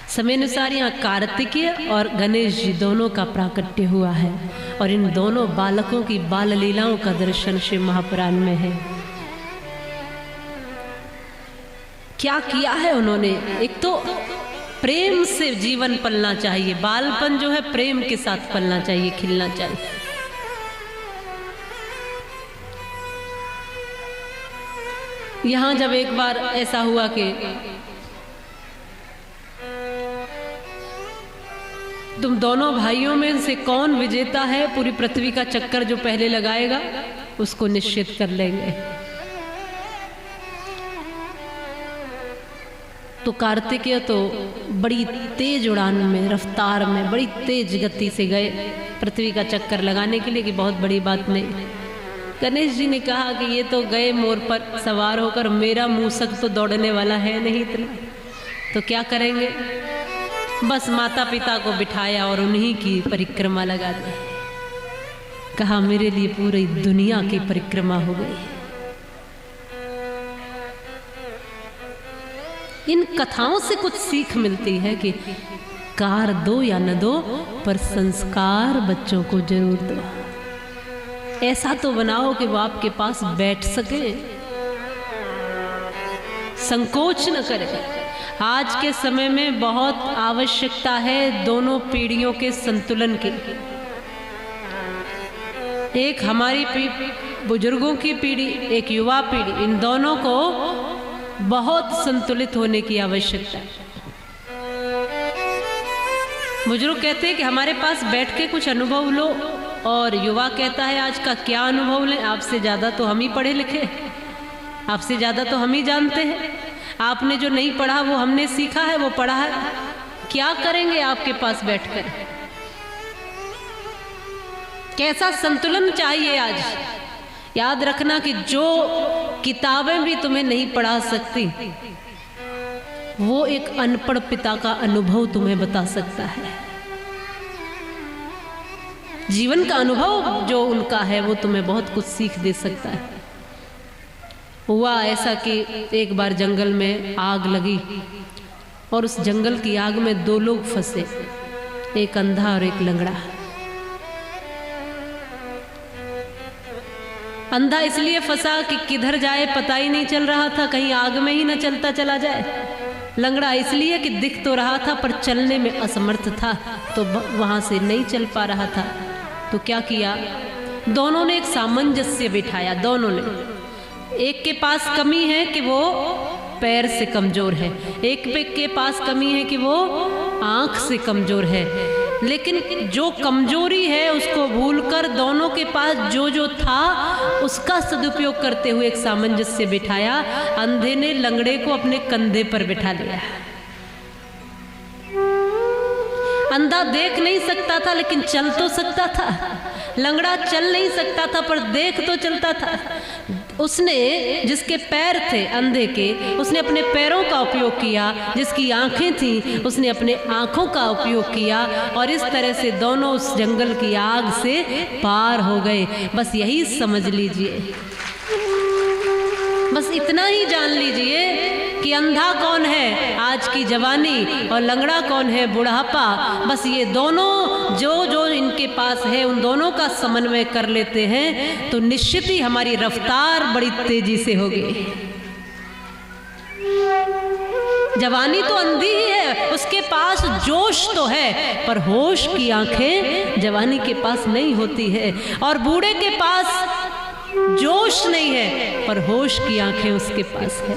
समयानुसार यहाँ कार्तिकेय और गणेश जी दोनों का प्राकट्य हुआ है और इन दोनों बालकों की बाल लीलाओं का दर्शन शिव महापुराण में है। क्या किया है उन्होंने? एक तो प्रेम से जीवन पलना चाहिए, बालपन जो है प्रेम के साथ पलना चाहिए, खिलना चाहिए। यहाँ जब एक बार ऐसा हुआ कि तुम दोनों भाइयों में से कौन विजेता है, पूरी पृथ्वी का चक्कर जो पहले लगाएगा उसको निश्चित कर लेंगे। तो कार्तिकेय तो बड़ी तेज उड़ान में, रफ्तार में, बड़ी तेज गति से गए पृथ्वी का चक्कर लगाने के लिए कि बहुत बड़ी बात नहीं। गणेश जी ने कहा कि ये तो गए मोर पर सवार होकर, मेरा मूसक तो दौड़ने वाला है नहीं इतना, तो क्या करेंगे? बस माता पिता को बिठाया और उन्हीं की परिक्रमा लगा दी। कहा मेरे लिए पूरी दुनिया की परिक्रमा हो गई। इन कथाओं से कुछ सीख मिलती है कि कार दो या न दो, पर संस्कार बच्चों को जरूर दो। ऐसा तो बनाओ कि वो आपके पास बैठ सके, संकोच न करे। आज के समय में बहुत आवश्यकता है दोनों पीढ़ियों के संतुलन की। एक हमारी बुजुर्गों की पीढ़ी, एक युवा पीढ़ी, इन दोनों को बहुत संतुलित होने की आवश्यकता है। बुजुर्ग कहते हैं कि हमारे पास बैठ के कुछ अनुभव लो, और युवा कहता है आज का क्या अनुभव लें, आपसे ज़्यादा तो हम ही पढ़े लिखे, आपसे ज़्यादा तो हम ही जानते हैं, आपने जो नहीं पढ़ा वो हमने सीखा है, वो पढ़ा है, क्या करेंगे आपके पास बैठकर? कैसा संतुलन चाहिए आज। याद रखना कि जो किताबें भी तुम्हें नहीं पढ़ा सकती, वो एक अनपढ़ पिता का अनुभव तुम्हें बता सकता है। जीवन का अनुभव जो उनका है वो तुम्हें बहुत कुछ सीख दे सकता है। हुआ ऐसा कि एक बार जंगल में आग लगी और उस जंगल की आग में दो लोग फंसे, एक अंधा और एक लंगड़ा। अंधा इसलिए फंसा कि किधर जाए पता ही नहीं चल रहा था, कहीं आग में ही न चलता चला जाए। लंगड़ा इसलिए कि दिख तो रहा था पर चलने में असमर्थ था, तो वहां से नहीं चल पा रहा था। तो क्या किया, दोनों ने एक सामंजस्य बिठाया। दोनों ने, एक के पास कमी है कि वो पैर से कमजोर है, एक के पास कमी है कि वो आंख से कमजोर है, लेकिन जो कमजोरी है उसको भूलकर दोनों के पास जो जो था उसका सदुपयोग करते हुए एक सामंजस्य बिठाया। अंधे ने लंगड़े को अपने कंधे पर बिठा लिया। अंधा देख नहीं सकता था लेकिन चल तो सकता था, लंगड़ा चल नहीं सकता था पर देख तो चलता था। उसने, जिसके पैर थे अंधे के, उसने अपने पैरों का उपयोग किया, जिसकी आंखें थी उसने अपने आंखों का उपयोग किया, और इस तरह से दोनों उस जंगल की आग से पार हो गए। बस यही समझ लीजिए, बस इतना ही जान लीजिए कि अंधा कौन है आज की जवानी और लंगड़ा कौन है बुढ़ापा। बस ये दोनों जो जो इनके पास है उन दोनों का समन्वय कर लेते हैं तो निश्चित ही हमारी रफ्तार बड़ी तेजी से होगी। जवानी तो अंधी ही है, उसके पास जोश तो है पर होश की आंखें जवानी के पास नहीं होती है, और बूढ़े के पास जोश नहीं है पर होश की आंखें उसके पास है।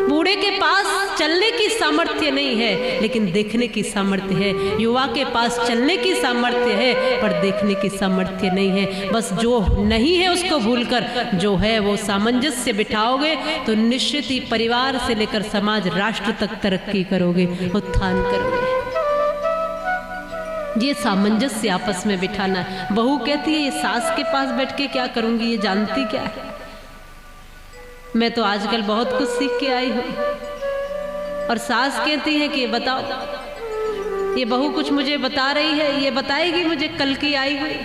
बूढ़े के पास चलने की सामर्थ्य नहीं है लेकिन देखने की सामर्थ्य है, युवा के पास चलने की सामर्थ्य है पर देखने की सामर्थ्य नहीं है। बस जो नहीं है उसको भूलकर जो है वो सामंजस्य बिठाओगे तो निश्चित ही परिवार से लेकर समाज, राष्ट्र तक तरक्की करोगे, उत्थान करोगे। ये सामंजस्य आपस में बिठाना है। बहू कहती है ये सास के पास बैठ के क्या करूंगी, ये जानती क्या है। मैं तो आजकल बहुत कुछ सीख के आई हूँ, और सास कहती है कि बताओ, ये बहू कुछ मुझे बता रही है, ये बताएगी मुझे कल की आई हुई,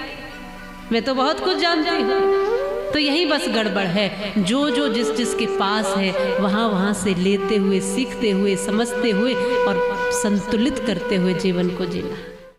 मैं तो बहुत कुछ जानती हूँ। तो यही बस गड़बड़ है, जो जो जिस जिसके पास है वहाँ वहाँ से लेते हुए, सीखते हुए, समझते हुए और संतुलित करते हुए जीवन को जीना।